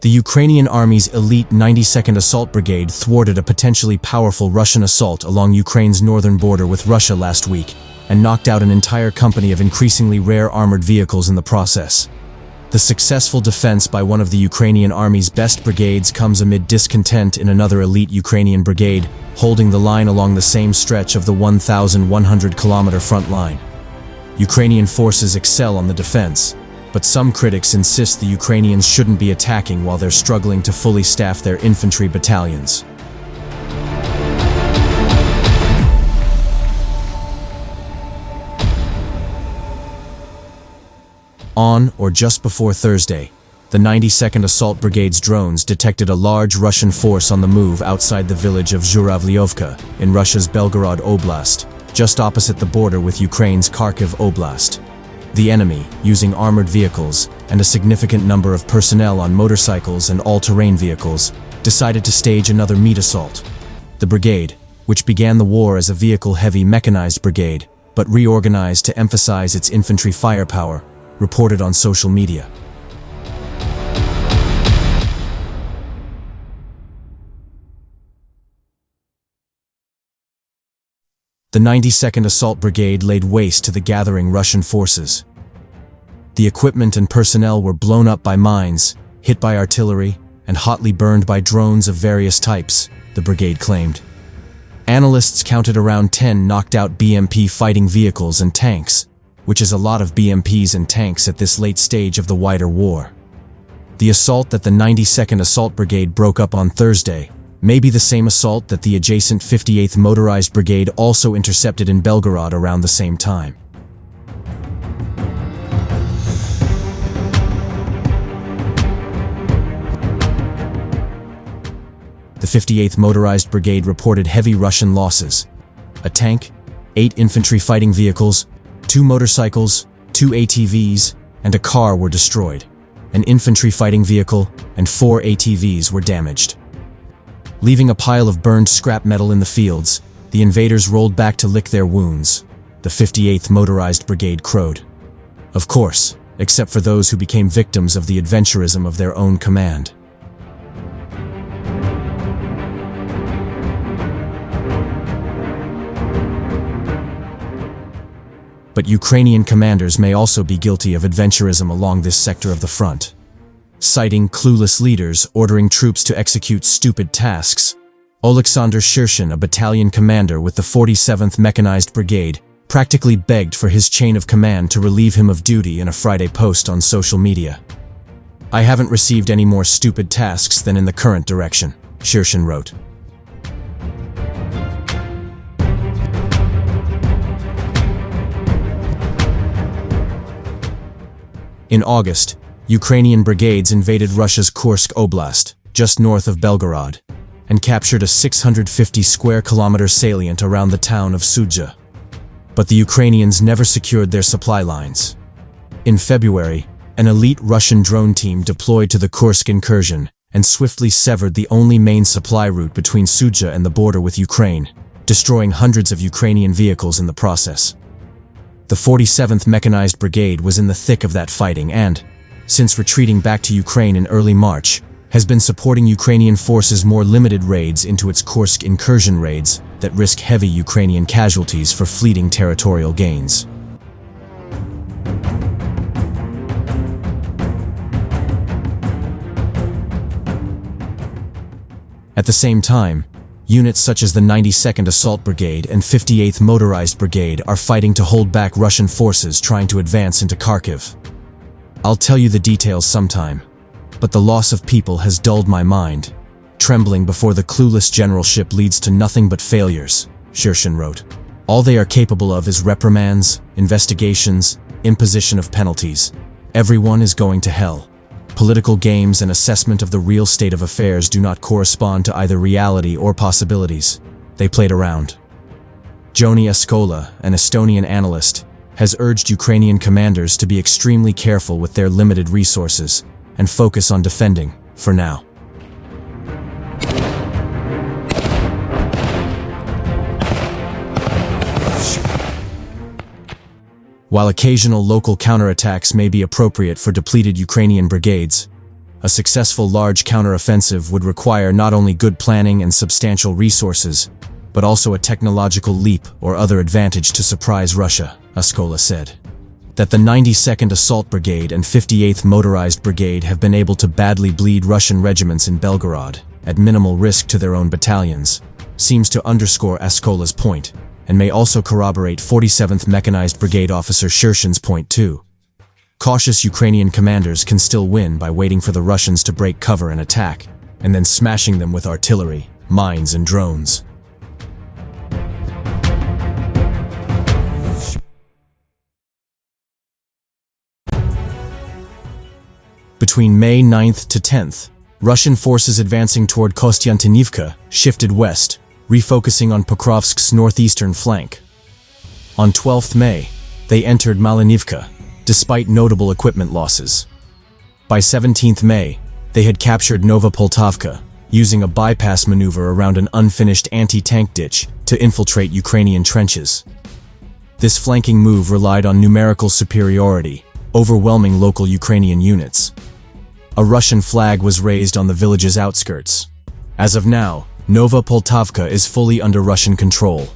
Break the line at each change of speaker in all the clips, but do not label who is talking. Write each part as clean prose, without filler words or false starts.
The Ukrainian Army's elite 92nd Assault Brigade thwarted a potentially powerful Russian assault along Ukraine's northern border with Russia last week and knocked out an entire company of increasingly rare armored vehicles in the process. The successful defense by one of the Ukrainian Army's best brigades comes amid discontent in another elite Ukrainian brigade, holding the line along the same stretch of the 1,100-kilometer front line. Ukrainian forces excel on the defense, but some critics insist the Ukrainians shouldn't be attacking while they're struggling to fully staff their infantry battalions. On or just before Thursday, the 92nd Assault Brigade's drones detected a large Russian force on the move outside the village of Zhuravlyovka in Russia's Belgorod Oblast, just opposite the border with Ukraine's Kharkiv Oblast. The enemy, using armored vehicles and a significant number of personnel on motorcycles and all-terrain vehicles, decided to stage another meat assault. The brigade, which began the war as a vehicle-heavy mechanized brigade, but reorganized to emphasize its infantry firepower, reported on social media. The 92nd Assault Brigade laid waste to the gathering Russian forces. The equipment and personnel were blown up by mines, hit by artillery, and hotly burned by drones of various types, the brigade claimed. Analysts counted around 10 knocked-out BMP fighting vehicles and tanks, which is a lot of BMPs and tanks at this late stage of the wider war. The assault that the 92nd Assault Brigade broke up on Thursday may be the same assault that the adjacent 58th Motorized Brigade also intercepted in Belgorod around the same time. The 58th Motorized Brigade reported heavy Russian losses. A tank, 8 infantry fighting vehicles, 2 motorcycles, 2 ATVs, and a car were destroyed. An infantry fighting vehicle and 4 ATVs were damaged. Leaving a pile of burned scrap metal in the fields, the invaders rolled back to lick their wounds, the 58th Motorized Brigade crowed. Of course, except for those who became victims of the adventurism of their own command. But Ukrainian commanders may also be guilty of adventurism along this sector of the front. Citing clueless leaders ordering troops to execute stupid tasks, Oleksandr Shirshin, a battalion commander with the 47th Mechanized Brigade, practically begged for his chain of command to relieve him of duty in a Friday post on social media. "I haven't received any more stupid tasks than in the current direction," Shirshin wrote. In August, Ukrainian brigades invaded Russia's Kursk Oblast, just north of Belgorod, and captured a 650 square kilometer salient around the town of Sudzha. But the Ukrainians never secured their supply lines. In February, an elite Russian drone team deployed to the Kursk incursion and swiftly severed the only main supply route between Sudzha and the border with Ukraine, destroying hundreds of Ukrainian vehicles in the process. The 47th Mechanized Brigade was in the thick of that fighting and, since retreating back to Ukraine in early March, has been supporting Ukrainian forces' more limited raids into its Kursk incursion raids that risk heavy Ukrainian casualties for fleeting territorial gains. At the same time, units such as the 92nd Assault Brigade and 58th Motorized Brigade are fighting to hold back Russian forces trying to advance into Kharkiv. I'll tell you the details sometime, but the loss of people has dulled my mind. Trembling before the clueless generalship leads to nothing but failures, Shirshin wrote. All they are capable of is reprimands, investigations, imposition of penalties. Everyone is going to hell. Political games and assessment of the real state of affairs do not correspond to either reality or possibilities. They played around. Joni Eskola, an Estonian analyst, has urged Ukrainian commanders to be extremely careful with their limited resources and focus on defending, for now. While occasional local counterattacks may be appropriate for depleted Ukrainian brigades, a successful large counteroffensive would require not only good planning and substantial resources, but also a technological leap or other advantage to surprise Russia, Ascola said. That the 92nd Assault Brigade and 58th Motorized Brigade have been able to badly bleed Russian regiments in Belgorod, at minimal risk to their own battalions, seems to underscore Ascola's point, and may also corroborate 47th Mechanized Brigade Officer Shershin's point too. Cautious Ukrainian commanders can still win by waiting for the Russians to break cover and attack, and then smashing them with artillery, mines and drones. Between May 9th to 10th, Russian forces advancing toward Kostiantynivka shifted west, refocusing on Pokrovsk's northeastern flank. On 12th May, they entered Malinivka, despite notable equipment losses. By 17th May, they had captured Novopoltavka, using a bypass maneuver around an unfinished anti-tank ditch to infiltrate Ukrainian trenches. This flanking move relied on numerical superiority, overwhelming local Ukrainian units. A Russian flag was raised on the village's outskirts. As of now, Nova Poltavka is fully under Russian control.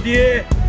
Орудие!